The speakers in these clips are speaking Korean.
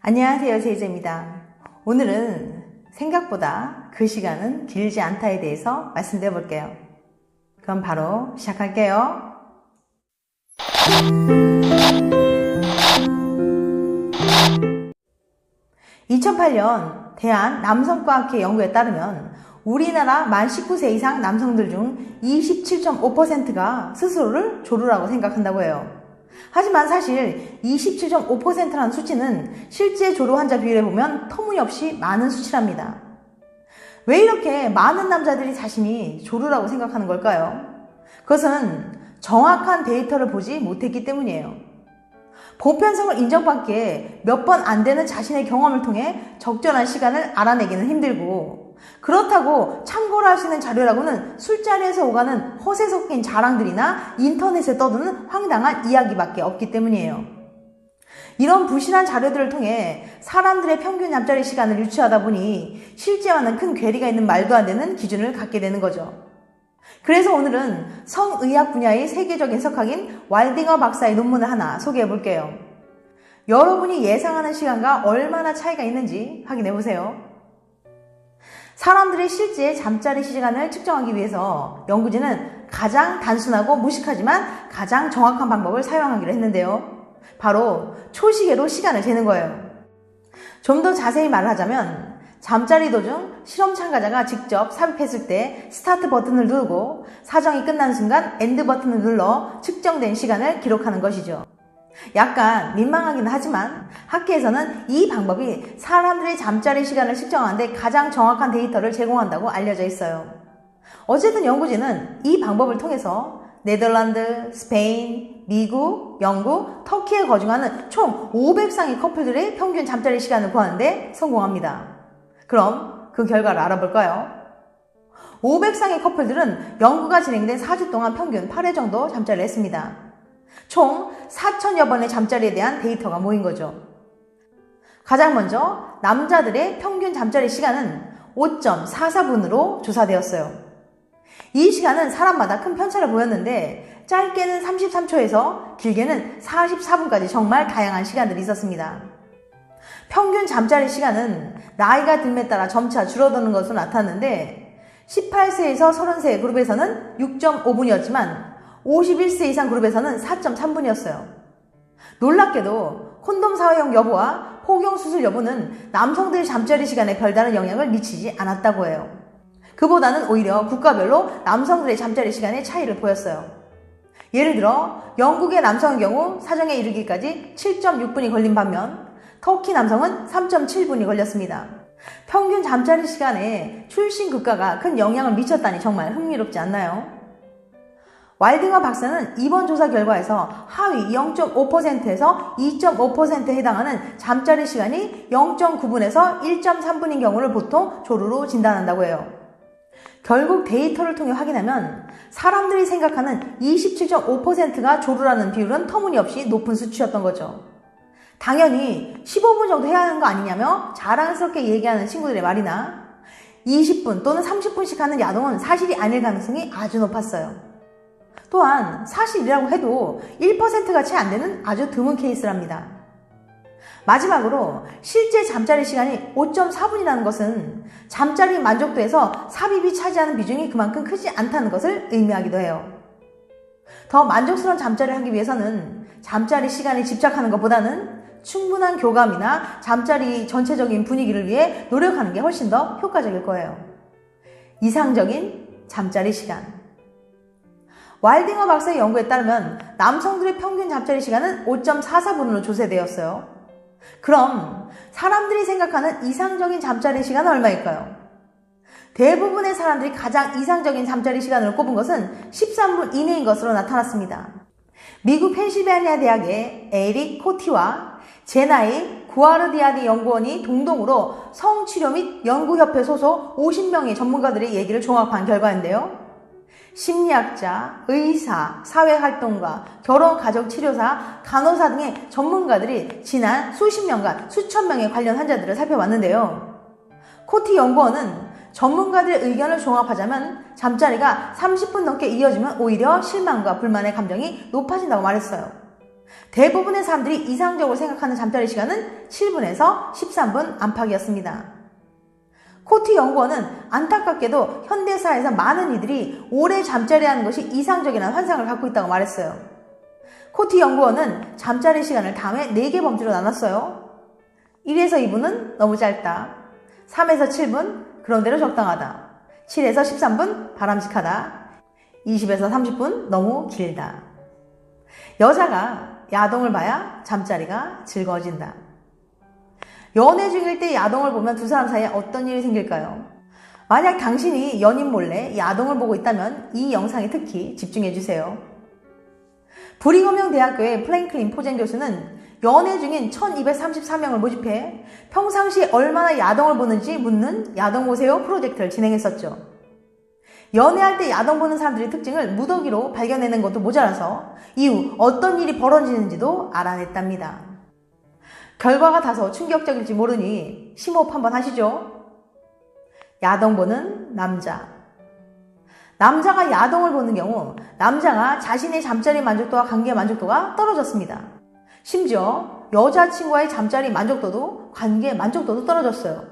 안녕하세요, 제이제입니다. 오늘은 생각보다 그 시간은 길지 않다에 대해서 말씀드려 볼게요. 그럼 바로 시작할게요. 2008년 대한남성과학회 연구에 따르면 우리나라 만 19세 이상 남성들 중 27.5%가 스스로를 조루라고 생각한다고 해요. 하지만 사실 27.5%라는 수치는 실제 조루 환자 비율에 보면 터무니없이 많은 수치랍니다. 왜 이렇게 많은 남자들이 자신이 조루라고 생각하는 걸까요? 그것은 정확한 데이터를 보지 못했기 때문이에요. 보편성을 인정받기에 몇 번 안 되는 자신의 경험을 통해 적절한 시간을 알아내기는 힘들고, 그렇다고 참고로 할 수 있는 자료라고는 술자리에서 오가는 허세 섞인 자랑들이나 인터넷에 떠도는 황당한 이야기밖에 없기 때문이에요. 이런 부실한 자료들을 통해 사람들의 평균 잠자리 시간을 유추하다 보니 실제와는 큰 괴리가 있는 말도 안 되는 기준을 갖게 되는 거죠. 그래서 오늘은 성의학 분야의 세계적인 석학인 왈딩어 박사의 논문을 하나 소개해 볼게요. 여러분이 예상하는 시간과 얼마나 차이가 있는지 확인해 보세요. 사람들의 실제 잠자리 시간을 측정하기 위해서 연구진은 가장 단순하고 무식하지만 가장 정확한 방법을 사용하기로 했는데요. 바로 초시계로 시간을 재는 거예요. 좀 더 자세히 말을 하자면 잠자리 도중 실험 참가자가 직접 삽입했을 때 스타트 버튼을 누르고 사정이 끝난 순간 엔드 버튼을 눌러 측정된 시간을 기록하는 것이죠. 약간 민망하긴 하지만 학계에서는 이 방법이 사람들의 잠자리 시간을 측정하는데 가장 정확한 데이터를 제공한다고 알려져 있어요. 어쨌든 연구진은 이 방법을 통해서 네덜란드, 스페인, 미국, 영국, 터키에 거주하는 총 500쌍의 커플들의 평균 잠자리 시간을 구하는데 성공합니다. 그럼 그 결과를 알아볼까요? 500쌍의 커플들은 연구가 진행된 4주 동안 평균 8회 정도 잠자리를 했습니다. 총 4천여 번의 잠자리에 대한 데이터가 모인 거죠. 가장 먼저 남자들의 평균 잠자리 시간은 5.44분으로 조사되었어요. 이 시간은 사람마다 큰 편차를 보였는데 짧게는 33초에서 길게는 44분까지 정말 다양한 시간들이 있었습니다. 평균 잠자리 시간은 나이가 듦에 따라 점차 줄어드는 것으로 나타났는데 18세에서 30세 그룹에서는 6.5분이었지만 51세 이상 그룹에서는 4.3분이었어요. 놀랍게도 콘돔 사용 여부와 포경 수술 여부는 남성들의 잠자리 시간에 별다른 영향을 미치지 않았다고 해요. 그보다는 오히려 국가별로 남성들의 잠자리 시간의 차이를 보였어요. 예를 들어 영국의 남성의 경우 사정에 이르기까지 7.6분이 걸린 반면 터키 남성은 3.7분이 걸렸습니다. 평균 잠자리 시간에 출신 국가가 큰 영향을 미쳤다니 정말 흥미롭지 않나요? 왈딩어 박사는 이번 조사 결과에서 하위 0.5%에서 2.5%에 해당하는 잠자리 시간이 0.9분에서 1.3분인 경우를 보통 조루로 진단한다고 해요. 결국 데이터를 통해 확인하면 사람들이 생각하는 27.5%가 조루라는 비율은 터무니없이 높은 수치였던 거죠. 당연히 15분 정도 해야 하는 거 아니냐며 자랑스럽게 얘기하는 친구들의 말이나 20분 또는 30분씩 하는 야동은 사실이 아닐 가능성이 아주 높았어요. 또한 사실이라고 해도 1%가 채 안 되는 아주 드문 케이스랍니다. 마지막으로 실제 잠자리 시간이 5.4분이라는 것은 잠자리 만족도에서 삽입이 차지하는 비중이 그만큼 크지 않다는 것을 의미하기도 해요. 더 만족스러운 잠자리를 하기 위해서는 잠자리 시간에 집착하는 것보다는 충분한 교감이나 잠자리 전체적인 분위기를 위해 노력하는 게 훨씬 더 효과적일 거예요. 이상적인 잠자리 시간. 왈딩어 박사의 연구에 따르면 남성들의 평균 잠자리 시간은 5.44분으로 조사되었어요. 그럼 사람들이 생각하는 이상적인 잠자리 시간은 얼마일까요? 대부분의 사람들이 가장 이상적인 잠자리 시간을 꼽은 것은 13분 이내인 것으로 나타났습니다. 미국 펜실베니아 대학의 에릭 코티와 제나의 구아르디아디 연구원이 동동으로 성치료 및 연구협회 소속 50명의 전문가들의 얘기를 종합한 결과인데요. 심리학자, 의사, 사회활동가, 결혼가족치료사, 간호사 등의 전문가들이 지난 수십 년간 수천 명의 관련 환자들을 살펴봤는데요. 코티 연구원은 전문가들의 의견을 종합하자면 잠자리가 30분 넘게 이어지면 오히려 실망과 불만의 감정이 높아진다고 말했어요. 대부분의 사람들이 이상적으로 생각하는 잠자리 시간은 7분에서 13분 안팎이었습니다. 코티 연구원은 안타깝게도 현대사회에서 많은 이들이 오래 잠자리하는 것이 이상적이라는 환상을 갖고 있다고 말했어요. 코티 연구원은 잠자리 시간을 다음에 4개 범주로 나눴어요. 1에서 2분은 너무 짧다. 3에서 7분 그런대로 적당하다. 7에서 13분 바람직하다. 20에서 30분 너무 길다. 여자가 야동을 봐야 잠자리가 즐거워진다. 연애 중일 때 야동을 보면 두 사람 사이에 어떤 일이 생길까요? 만약 당신이 연인 몰래 야동을 보고 있다면 이 영상에 특히 집중해주세요. 브리검영 대학교의 플랭클린 포젠 교수는 연애 중인 1234명을 모집해 평상시에 얼마나 야동을 보는지 묻는 야동 보세요 프로젝트를 진행했었죠. 연애할 때 야동 보는 사람들의 특징을 무더기로 발견해낸 것도 모자라서 이후 어떤 일이 벌어지는지도 알아냈답니다. 결과가 다소 충격적일지 모르니 심호흡 한번 하시죠. 야동 보는 남자. 남자가 야동을 보는 경우 남자가 자신의 잠자리 만족도와 관계 만족도가 떨어졌습니다. 심지어 여자친구와의 잠자리 만족도도 관계 만족도도 떨어졌어요.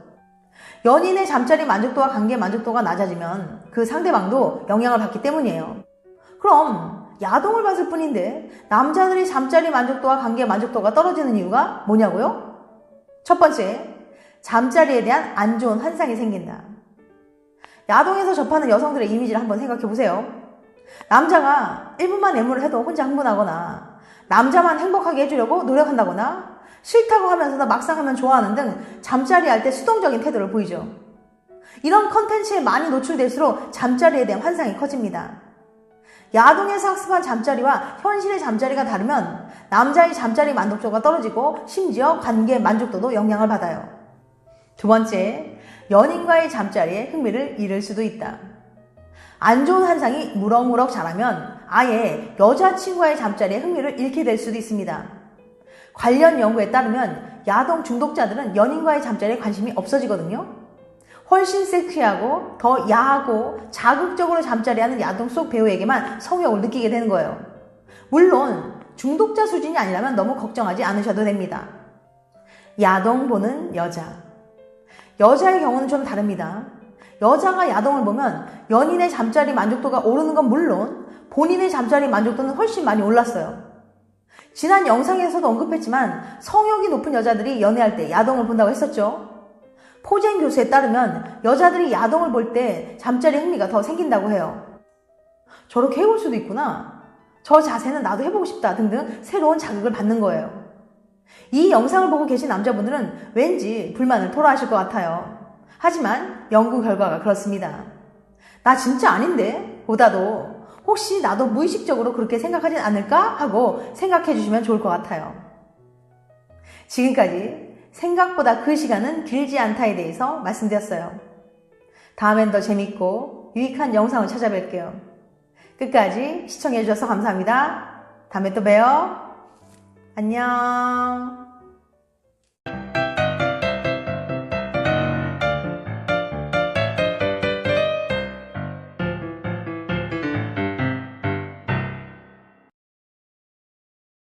연인의 잠자리 만족도와 관계 만족도가 낮아지면 그 상대방도 영향을 받기 때문이에요. 그럼 야동을 봤을 뿐인데 남자들의 잠자리 만족도와 관계 만족도가 떨어지는 이유가 뭐냐고요? 첫 번째, 잠자리에 대한 안 좋은 환상이 생긴다. 야동에서 접하는 여성들의 이미지를 한번 생각해 보세요. 남자가 1분만 애무를 해도 혼자 흥분하거나 남자만 행복하게 해주려고 노력한다거나 싫다고 하면서도 막상 하면 좋아하는 등 잠자리 할 때 수동적인 태도를 보이죠. 이런 컨텐츠에 많이 노출될수록 잠자리에 대한 환상이 커집니다. 야동에서 학습한 잠자리와 현실의 잠자리가 다르면 남자의 잠자리 만족도가 떨어지고 심지어 관계 만족도도 영향을 받아요. 두 번째, 연인과의 잠자리에 흥미를 잃을 수도 있다. 안 좋은 환상이 무럭무럭 자라면 아예 여자친구와의 잠자리에 흥미를 잃게 될 수도 있습니다. 관련 연구에 따르면 야동 중독자들은 연인과의 잠자리에 관심이 없어지거든요. 훨씬 섹시하고 더 야하고 자극적으로 잠자리하는 야동 속 배우에게만 성욕을 느끼게 되는 거예요. 물론 중독자 수준이 아니라면 너무 걱정하지 않으셔도 됩니다. 야동 보는 여자. 여자의 경우는 좀 다릅니다. 여자가 야동을 보면 연인의 잠자리 만족도가 오르는 건 물론 본인의 잠자리 만족도는 훨씬 많이 올랐어요. 지난 영상에서도 언급했지만 성욕이 높은 여자들이 연애할 때 야동을 본다고 했었죠. 포젠 교수에 따르면 여자들이 야동을 볼 때 잠자리 흥미가 더 생긴다고 해요. 저렇게 해볼 수도 있구나. 저 자세는 나도 해보고 싶다 등등 새로운 자극을 받는 거예요. 이 영상을 보고 계신 남자분들은 왠지 불만을 토로하실 것 같아요. 하지만 연구 결과가 그렇습니다. 나 진짜 아닌데? 보다도 혹시 나도 무의식적으로 그렇게 생각하진 않을까? 하고 생각해 주시면 좋을 것 같아요. 지금까지 생각보다 그 시간은 길지 않다에 대해서 말씀드렸어요. 다음엔 더 재밌고 유익한 영상을 찾아뵐게요. 끝까지 시청해 주셔서 감사합니다. 다음에 또 봬요. 안녕.